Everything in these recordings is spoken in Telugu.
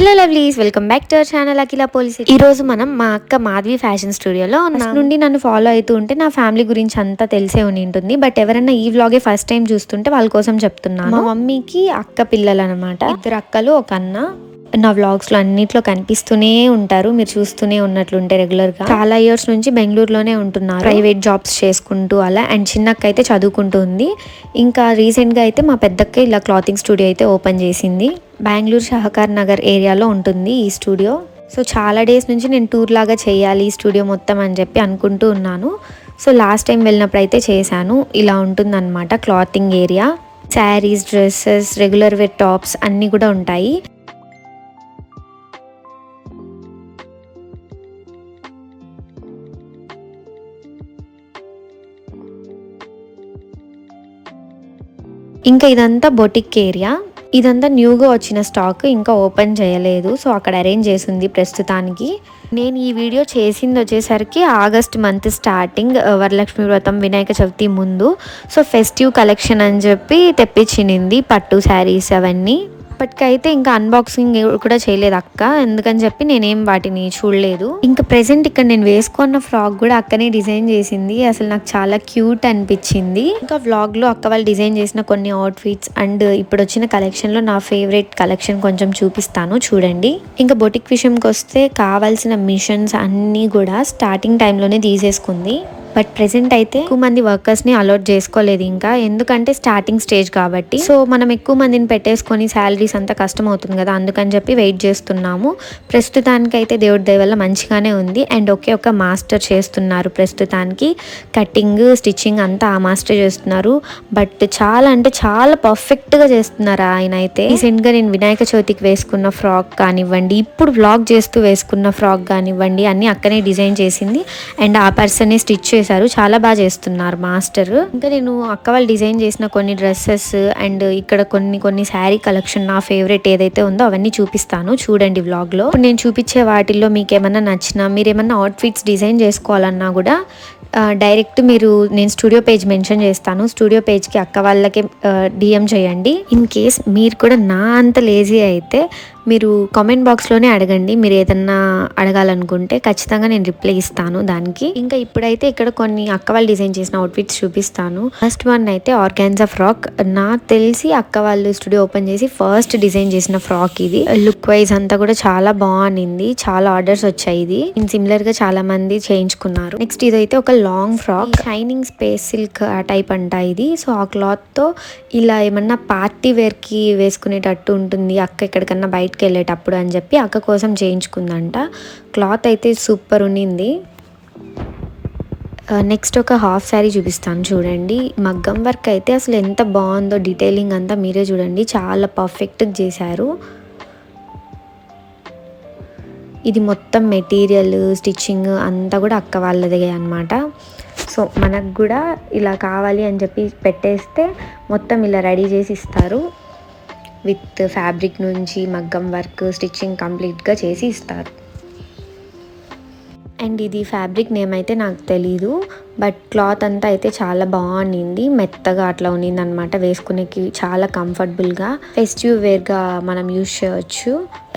Hello lovelies, welcome back to our channel Akhila police. ఈ రోజు మనం మా అక్క మాధవి ఫ్యాషన్ స్టూడియోలో ఉన్నాం. నుండి నన్ను ఫాలో అవుతూ ఉంటే నా ఫ్యామిలీ గురించి అంతా తెలిసే ఉంటుంది. బట్ ఎవరైనా ఈ వ్లాగే ఫస్ట్ టైం చూస్తుంటే వాళ్ళ కోసం చెప్తున్నాను. మా మమ్మీకి అక్క పిల్లలు అనమాట, 2 అక్కలు 1 అన్న. నా వ్లాగ్స్ లో అన్నిట్లో కనిపిస్తూనే ఉంటారు, మీరు చూస్తూనే ఉన్నట్లుంటే రెగ్యులర్ గా. చాలా ఇయర్స్ నుంచి బెంగళూరులోనే ఉంటున్నారు, ప్రైవేట్ జాబ్స్ చేసుకుంటూ అలా. అండ్ చిన్నక్క అయితే చదువుకుంటూ ఉంది. ఇంకా రీసెంట్ గా అయితే మా పెద్దక్క ఇలా క్లాతింగ్ స్టూడియో అయితే ఓపెన్ చేసింది. బెంగళూరు షహకార్ నగర్ ఏరియాలో ఉంటుంది ఈ స్టూడియో. సో చాలా డేస్ నుంచి నేను టూర్ లాగా చేయాలి ఈ స్టూడియో మొత్తం అని చెప్పి అనుకుంటూ ఉన్నాను. సో లాస్ట్ టైం వెళ్ళినప్పుడు అయితే చేశాను. ఇలా ఉంటుందన్నమాట clothing area. Saris, dresses, regular wear tops అన్నీ కూడా ఉంటాయి. ఇంకా ఇదంతా బొటిక్ ఏరియా. ఇదంతా న్యూగా వచ్చిన స్టాక్, ఇంకా ఓపెన్ చేయలేదు. సో అక్కడ అరేంజ్ చేసింది ప్రస్తుతానికి. నేను ఈ వీడియో చేసింది వచ్చేసరికి ఆగస్ట్ మంత్ స్టార్టింగ్, వరలక్ష్మి వ్రతం, వినాయక చవితి ముందు. సో ఫెస్టివ్ కలెక్షన్ అని చెప్పి తెప్పించింది పట్టు శారీస్ అవన్నీ. ఇప్పటికైతే ఇంకా అన్బాక్సింగ్ కూడా చేయలేదు అక్క, ఎందుకని చెప్పి నేనేం వాటిని చూడలేదు. ఇంకా ప్రెసెంట్ ఇక్కడ నేను వేసుకున్న ఫ్రాక్ కూడా అక్కనే డిజైన్ చేసింది. అసలు నాకు చాలా క్యూట్ అనిపించింది. ఇంకా వ్లాగ్ లో అక్క వాళ్ళు డిజైన్ చేసిన కొన్ని అవుట్ఫిట్స్ అండ్ ఇప్పుడు వచ్చిన కలెక్షన్ లో నా ఫేవరెట్ కలెక్షన్ కొంచెం చూపిస్తాను, చూడండి. ఇంకా బొటిక్ విషయంకి వస్తే కావాల్సిన మిషన్స్ అన్నీ కూడా స్టార్టింగ్ టైంలోనే తీసేసుకుంది. బట్ ప్రెసెంట్ అయితే ఎక్కువ మంది వర్కర్స్ ని అలౌట్ చేసుకోలేదు ఇంకా, ఎందుకంటే స్టార్టింగ్ స్టేజ్ కాబట్టి. సో మనం ఎక్కువ మందిని పెట్టేసుకొని శాలరీస్ అంతా కష్టం అవుతుంది కదా, అందుకని చెప్పి వెయిట్ చేస్తున్నాము. ప్రస్తుతానికి అయితే దేవుడి దయ వల్ల మంచిగానే ఉంది. అండ్ ఒక మాస్టర్ చేస్తున్నారు ప్రస్తుతానికి. కటింగ్, స్టిచ్చింగ్ అంతా ఆ మాస్టర్ చేస్తున్నారు. బట్ చాలా అంటే చాలా పర్ఫెక్ట్ గా చేస్తున్నారు ఆయన అయితే. రీసెంట్ గా నేను వినాయక చవితికి వేసుకున్న ఫ్రాక్ కానివ్వండి, ఇప్పుడు వ్లాగ్ చేస్తూ వేసుకున్న ఫ్రాక్ కానివ్వండి, అన్ని అక్కనే డిజైన్ చేసింది. అండ్ ఆ పర్సన్ స్టిచ్ చేశారు. చాలా బాగా చేస్తున్నారు మాస్టర్. ఇంకా నేను అక్క వాళ్ళు డిజైన్ చేసిన కొన్ని డ్రెస్సెస్ అండ్ ఇక్కడ కొన్ని శారీ కలెక్షన్ నా ఫేవరెట్ ఏదైతే ఉందో అవన్నీ చూపిస్తాను, చూడండి వ్లాగ్ లో. ఇప్పుడు నేను చూపించే వాటిల్లో మీకు ఏమన్నా నచ్చినా, మీరు ఏమన్నా అవుట్ఫిట్స్ డిజైన్ చేసుకోవాలన్నా కూడా డైరెక్ట్ నేను స్టూడియో పేజ్ మెన్షన్ చేస్తాను. స్టూడియో పేజ్కి అక్క వాళ్ళకి డిఎం చేయండి. ఇన్ కేస్ మీరు కూడా నా అంత లేజీ అయితే మీరు కామెంట్ బాక్స్లోనే అడగండి. మీరు ఏదన్నా అడగాలనుకుంటే ఖచ్చితంగా నేను రిప్లై ఇస్తాను దానికి. ఇంకా ఇప్పుడైతే ఇక్కడ కొన్ని అక్క వాళ్ళు డిజైన్ చేసిన అవుట్ఫిట్స్ చూపిస్తాను. ఫస్ట్ వన్ అయితే ఆర్గాన్జా ఫ్రాక్. నాకు తెలిసి అక్క వాళ్ళు స్టూడియో ఓపెన్ చేసి ఫస్ట్ డిజైన్ చేసిన ఫ్రాక్ ఇది. లుక్ వైజ్ అంతా కూడా చాలా బాగుంది, చాలా ఆర్డర్స్ వచ్చాయి. ఇది సిమిలర్ గా చాలా మంది చేయించుకున్నారు. నెక్స్ట్ ఇదైతే ఒక long frock, shining space silk type అంట ఇది. సో ఆ క్లాత్ తో ఇలా ఏమన్నా పార్టీ వేర్ కి వేసుకునేటట్టు ఉంటుంది అక్క ఎక్కడికన్నా బయటకు వెళ్ళేటప్పుడు అని చెప్పి అక్క కోసం చేయించుకుందంట. క్లాత్ అయితే సూపర్ ఉన్నింది. నెక్స్ట్ ఒక హాఫ్ శారీ చూపిస్తాను, చూడండి. మగ్గం వర్క్ అయితే అసలు ఎంత బాగుందో, డీటెయిలింగ్ అంతా మీరే చూడండి, చాలా పర్ఫెక్ట్గా చేశారు. ఇది మొత్తం మెటీరియల్, స్టిచ్చింగ్ అంతా కూడా అక్క వాళ్ళదే అనమాట. సో మనకు కూడా ఇలా కావాలి అని చెప్పి పెట్టేస్తే మొత్తం ఇలా రెడీ చేసి ఇస్తారు. విత్ ఫ్యాబ్రిక్ నుంచి మగ్గం వర్క్, స్టిచ్చింగ్ కంప్లీట్గా చేసి ఇస్తారు. అండ్ ఇది ఫ్యాబ్రిక్ నేమ్ అయితే నాకు తెలీదు, బట్ క్లాత్ అంతా అయితే చాలా బాగుంది, మెత్తగా అట్లా ఉన్నింది అనమాట. వేసుకునేకి చాలా కంఫర్టబుల్గా, ఫెస్టివ్ వేర్గా మనం యూజ్ చేయవచ్చు.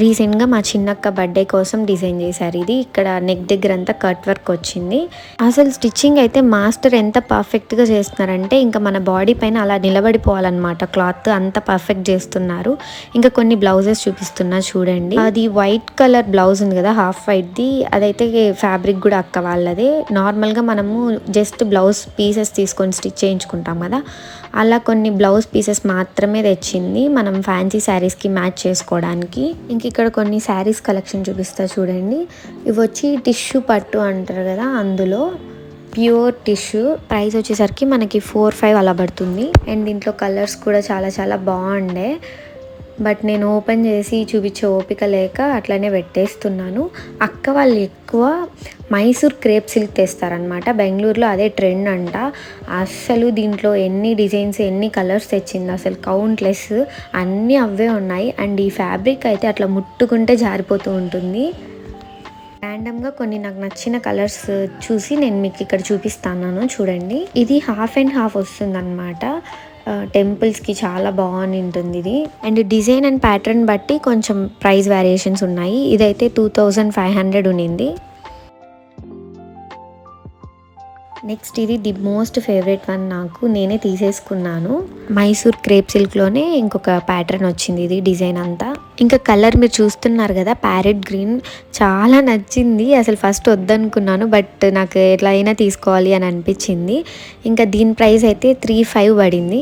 రీసెంట్గా మా చిన్నక్క బర్త్డే కోసం డిజైన్ చేశారు ఇది. ఇక్కడ నెక్ దగ్గర అంతా కట్ వర్క్ వచ్చింది. అసలు స్టిచ్చింగ్ అయితే మాస్టర్ ఎంత పర్ఫెక్ట్గా చేస్తున్నారంటే ఇంకా మన బాడీ పైన అలా నిలబడిపోవాలన్నమాట. క్లాత్ అంత పర్ఫెక్ట్ చేస్తున్నారు. ఇంకా కొన్ని బ్లౌజెస్ చూపిస్తున్నా, చూడండి. అది వైట్ కలర్ బ్లౌజ్ ఉంది కదా, హాఫ్ వైట్ది, అదైతే ఫ్యాబ్రిక్ కూడా అక్క వాళ్ళదే. నార్మల్గా మనము జస్ట్ బ్లౌజ్ పీసెస్ తీసుకొని స్టిచ్ చేయించుకుంటాం కదా, అలా కొన్ని బ్లౌజ్ పీసెస్ మాత్రమే తెచ్చింది మనం ఫ్యాన్సీ శారీస్కి మ్యాచ్ చేసుకోవడానికి. ఇంక ఇక్కడ కొన్ని శారీస్ కలెక్షన్ చూపిస్తా, చూడండి. ఇవి వచ్చి టిష్యూ పట్టు అంటారు కదా, అందులో ప్యూర్ టిష్యూ. ప్రైస్ వచ్చేసరికి మనకి 4-5 అలా పడుతుంది. అండ్ దీంట్లో కలర్స్ కూడా చాలా చాలా బాగుండే, బట్ నేను ఓపెన్ చేసి చూపించే ఓపిక లేక అట్లనే పెట్టేస్తున్నాను. అక్క వాళ్ళు ఎక్కువ మైసూర్ క్రేప్ సిల్క్ తెస్తారనమాట, బెంగళూరులో అదే ట్రెండ్ అంట. అస్సలు దీంట్లో ఎన్ని డిజైన్స్, ఎన్ని కలర్స్ తెచ్చింది, అసలు కౌంట్లెస్, అన్నీ అవే ఉన్నాయి. అండ్ ఈ ఫ్యాబ్రిక్ అయితే అట్లా ముట్టుకుంటే జారిపోతూ ఉంటుంది. ర్యాండమ్గా కొన్ని నాకు నచ్చిన కలర్స్ చూసి నేను మీకు ఇక్కడ చూపిస్తాను, చూడండి. ఇది హాఫ్ అండ్ హాఫ్ వస్తుంది అనమాట. టెంపుల్స్కి చాలా బాగుంది ఉంటుంది ఇది. అండ్ డిజైన్ అండ్ ప్యాటర్న్ బట్టి కొంచెం ప్రైస్ వేరియేషన్స్ ఉన్నాయి. ఇదైతే 2500 ఉన్నింది. నెక్స్ట్ ఇది ది మోస్ట్ ఫేవరెట్ వన్, నాకు నేనే తీసేసుకున్నాను. మైసూర్ క్రేప్ సిల్క్లోనే ఇంకొక ప్యాటర్న్ వచ్చింది, ఇది డిజైన్ అంతా. ఇంకా కలర్ మీరు చూస్తున్నారు కదా, ప్యారెట్ గ్రీన్ చాలా నచ్చింది. అసలు ఫస్ట్ వద్దనుకున్నాను, బట్ నాకు ఎట్లా అయినా తీసుకోవాలి అని అనిపించింది. ఇంకా దీని ప్రైస్ అయితే 3500 పడింది.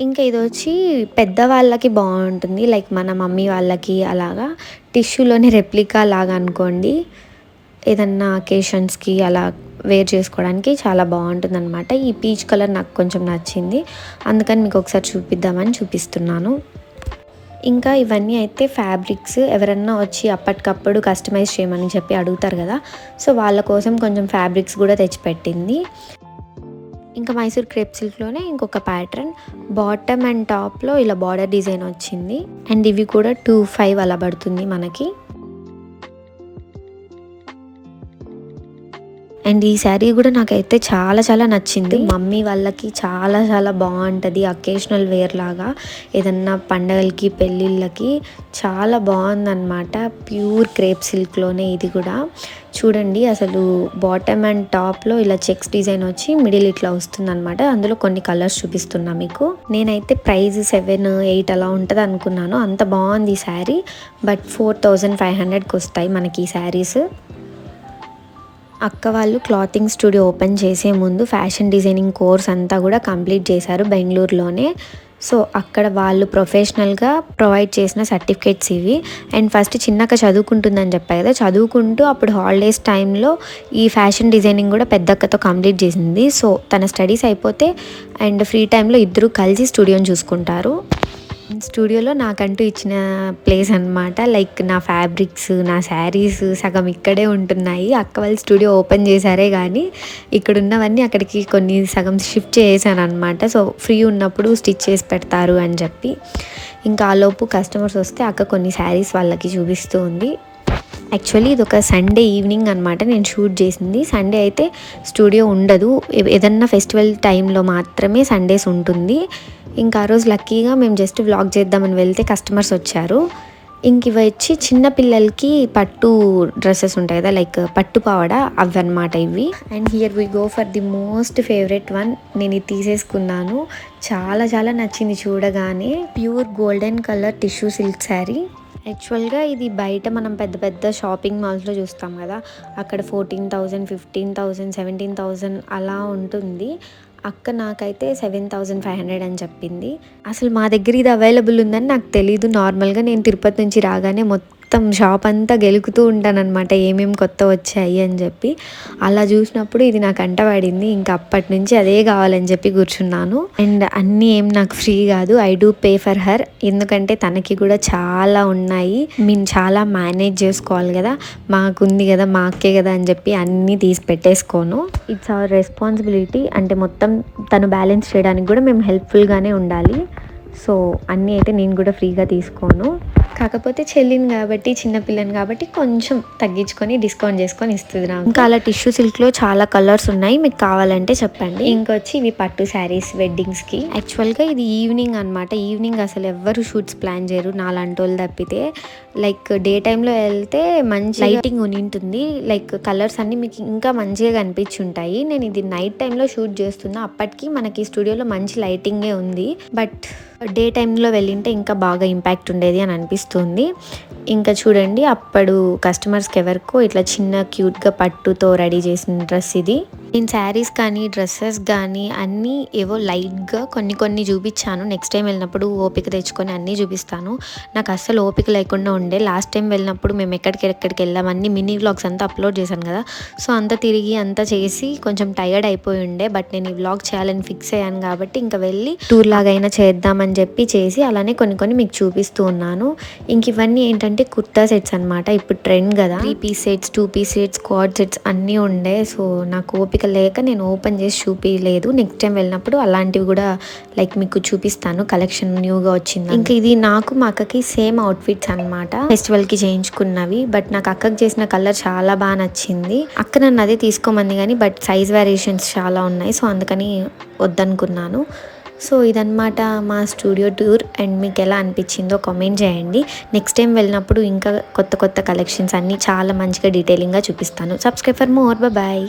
ఇంకా ఇది వచ్చి పెద్దవాళ్ళకి బాగుంటుంది, లైక్ మన మమ్మీ వాళ్ళకి అలాగా. టిష్యూలోని రెప్లికా లాగా అనుకోండి, ఏదన్నా అకేషన్స్కి అలా వేర్ చేసుకోవడానికి చాలా బాగుంటుంది అనమాట. ఈ పీచ్ కలర్ నాకు కొంచెం నచ్చింది, అందుకని మీకు ఒకసారి చూపిద్దామని చూపిస్తున్నాను. ఇంకా ఇవన్నీ అయితే ఫ్యాబ్రిక్స్, ఎవరన్నా వచ్చి అప్పటికప్పుడు కస్టమైజ్ చేయమని చెప్పి అడుగుతారు కదా, సో వాళ్ళ కోసం కొంచెం ఫ్యాబ్రిక్స్ కూడా తెచ్చిపెట్టింది. ఇంకా మైసూర్ క్రేప్ సిల్క్లోనే ఇంకొక ప్యాటర్న్, బాటమ్ అండ్ టాప్లో ఇలా బార్డర్ డిజైన్ వచ్చింది. అండ్ ఇవి కూడా 2500 అలా పడుతుంది మనకి. అండ్ ఈ శారీ కూడా నాకైతే చాలా చాలా నచ్చింది. మమ్మీ వాళ్ళకి చాలా చాలా బాగుంటుంది, అకేషనల్ వేర్ లాగా, ఏదన్నా పండగలకి పెళ్ళిళ్ళకి చాలా బాగుందన్నమాట. ప్యూర్ క్రేప్ సిల్క్లోనే ఇది కూడా. చూడండి అసలు బాటమ్ అండ్ టాప్లో ఇలా చెక్స్ డిజైన్ వచ్చి మిడిల్ ఇట్లా వస్తుంది అనమాట. అందులో కొన్ని కలర్స్ చూపిస్తున్నా మీకు. నేనైతే ప్రైస్ 7-8 అలా ఉంటుంది అనుకున్నాను, అంత బాగుంది ఈ శారీ. బట్ 4500కి వస్తాయి మనకి ఈ శారీస్. అక్క వాళ్ళు క్లాతింగ్ స్టూడియో ఓపెన్ చేసే ముందు ఫ్యాషన్ డిజైనింగ్ కోర్స్ అంతా కూడా కంప్లీట్ చేశారు బెంగళూరులోనే. సో అక్కడ వాళ్ళు ప్రొఫెషనల్గా ప్రొవైడ్ చేసిన సర్టిఫికేట్స్ ఇవి. అండ్ ఫస్ట్ చిన్నక్క చదువుకుంటుందని చెప్పాయి కదా, చదువుకుంటూ అప్పుడు హాలిడేస్ టైంలో ఈ ఫ్యాషన్ డిజైనింగ్ కూడా పెద్దక్కతో కంప్లీట్ చేసింది. సో తన స్టడీస్ అయిపోతే అండ్ ఫ్రీ టైంలో ఇద్దరు కలిసి స్టూడియోని చూసుకుంటారు. స్టూడియోలో నాకంటూ ఇచ్చిన ప్లేస్ అనమాట. లైక్ నా ఫ్యాబ్రిక్స్, నా శారీస్ సగం ఇక్కడే ఉంటున్నాయి. అక్క వాళ్ళు స్టూడియో ఓపెన్ చేశారే కానీ ఇక్కడ ఉన్నవన్నీ అక్కడికి కొన్ని సగం షిఫ్ట్ చేశాను అనమాట. సో ఫ్రీ ఉన్నప్పుడు స్టిచ్ చేసి పెడతారు అని చెప్పి. ఇంకా ఆలోపు కస్టమర్స్ వస్తే అక్క కొన్ని శారీస్ వాళ్ళకి చూపిస్తూ ఉంది. యాక్చువల్లీ ఇది ఒక సండే ఈవినింగ్ అనమాట నేను షూట్ చేసింది. సండే అయితే స్టూడియో ఉండదు, ఏదన్నా ఫెస్టివల్ టైంలో మాత్రమే సండేస్ ఉంటుంది. ఇంకా ఆ రోజు లక్కీగా మేము జస్ట్ వ్లాగ్ చేద్దామని వెళ్తే కస్టమర్స్ వచ్చారు. ఇంక ఇవి వచ్చి చిన్నపిల్లలకి పట్టు డ్రెస్సెస్ ఉంటాయి కదా, లైక్ పట్టు పావడ, అవి అనమాట ఇవి. And here we go for the most favourite one. నేను ఇది తీసేసుకున్నాను, చాలా చాలా నచ్చింది చూడగానే. Pure golden colour tissue silk sari. యాక్చువల్గా ఇది బయట మనం పెద్ద పెద్ద షాపింగ్ మాల్స్లో చూస్తాం కదా, అక్కడ 14,000, 15,000, 17,000 అలా ఉంటుంది. అక్క నాకైతే 7500 అని చెప్పింది. అసలు మా దగ్గర ఇది అవైలబుల్ ఉందని నాకు తెలీదు. నార్మల్గా నేను తిరుపతి నుంచి రాగానే మొత్తం షాప్ అంతా గెలుకుతూ ఉంటాను అనమాట, ఏమేమి కొత్త వచ్చాయి అని చెప్పి. అలా చూసినప్పుడు ఇది నాకు అంటపడింది. ఇంకా అప్పటి నుంచి అదే కావాలని చెప్పి కూర్చున్నాను. అండ్ అన్నీ ఏం నాకు ఫ్రీ కాదు, I do pay for her. ఎందుకంటే తనకి కూడా చాలా ఉన్నాయి, మేము చాలా మేనేజ్ చేసుకోవాలి కదా, మాకుంది కదా, మా అక్కే కదా అని చెప్పి అన్నీ తీసి పెట్టేసుకోను. It's our responsibility. అంటే మొత్తం తను బ్యాలెన్స్ చేయడానికి కూడా మేము హెల్ప్ఫుల్గానే ఉండాలి. సో అన్నీ అయితే నేను కూడా ఫ్రీగా తీసుకోను. కాకపోతే చెల్లిని కాబట్టి, చిన్నపిల్లని కాబట్టి కొంచెం తగ్గించుకొని డిస్కౌంట్ చేసుకొని ఇస్తుంది నాకు. ఇంకా అలా టిష్యూ సిల్క్లో చాలా కలర్స్ ఉన్నాయి, మీకు కావాలంటే చెప్పండి. ఇంకొచ్చి ఇవి పట్టు శారీస్ వెడ్డింగ్స్కి. యాక్చువల్గా ఇది ఈవినింగ్ అనమాట. ఈవినింగ్ అసలు ఎవ్వరు షూట్స్ ప్లాన్ చేయరు నాలాంటి వాళ్ళు తప్పితే. లైక్ డే టైంలో వెళ్తే మంచి లైటింగ్ ఉంటుంది, లైక్ కలర్స్ అన్నీ మీకు ఇంకా మంచిగా కనిపించి ఉంటాయి. నేను ఇది నైట్ టైంలో షూట్ చేస్తున్నా, అప్పటికి మనకి స్టూడియోలో మంచి లైటింగే ఉంది. బట్ డే టైంలో వెళ్ళింటే ఇంకా బాగా ఇంపాక్ట్ ఉండేది అని అనిపిస్తుంది. ఇంకా చూడండి, అప్పుడు కస్టమర్స్కి ఎవరికో ఇట్లా చిన్న క్యూట్గా పట్టుతో రెడీ చేసిన డ్రెస్ ఇది. నేను శారీస్ కానీ డ్రెస్సెస్ కానీ అన్నీ ఏవో లైట్గా కొన్ని కొన్ని చూపించాను. నెక్స్ట్ టైం వెళ్ళినప్పుడు ఓపిక తెచ్చుకొని అన్నీ చూపిస్తాను. నాకు అస్సలు ఓపిక లేకుండా ఉండే. లాస్ట్ టైం వెళ్ళినప్పుడు మేము ఎక్కడికి వెళ్ళామన్నీ మినీ వ్లాగ్స్ అంతా అప్లోడ్ చేశాను కదా, సో అంతా తిరిగి అంతా చేసి కొంచెం టైర్డ్ అయిపోయి ఉండే. బట్ నేను ఈ వ్లాగ్ చేయాలని ఫిక్స్ అయ్యాను కాబట్టి ఇంకా వెళ్ళి టూర్ లాగైనా చేద్దామని చెప్పి చేసి అలానే కొన్ని కొన్ని మీకు చూపిస్తూ ఉన్నాను. ఇంక ఇవన్నీ ఏంటంటే కుర్తా సెట్స్ అనమాట. ఇప్పుడు ట్రెండ్ కదా, 3 piece sets, 2 piece sets, quad sets అన్నీ ఉండే. సో నాకు ఓపిక ఓపిక లేక నేను ఓపెన్ చేసి చూపించలేదు. నెక్స్ట్ టైం వెళ్ళినప్పుడు అలాంటివి కూడా లైక్ మీకు చూపిస్తాను, కలెక్షన్ న్యూగా వచ్చింది. ఇంకా ఇది నాకు మా అక్కకి సేమ్ అవుట్ఫిట్స్ అనమాట, ఫెస్టివల్కి చేయించుకున్నవి. బట్ నాకు అక్కకి చేసిన కలర్ చాలా బాగా నచ్చింది. అక్క నన్ను అదే తీసుకోమంది కానీ బట్ సైజ్ వేరియేషన్స్ చాలా ఉన్నాయి, సో అందుకని వద్దనుకున్నాను. సో ఇదన్నమాట మా స్టూడియో టూర్. అండ్ మీకు ఎలా అనిపించిందో కామెంట్ చేయండి. నెక్స్ట్ టైం వెళ్ళినప్పుడు ఇంకా కొత్త కొత్త కలెక్షన్స్ అన్నీ చాలా మంచిగా డీటెయిలింగ్గా చూపిస్తాను. Subscribe for more. బాయ్.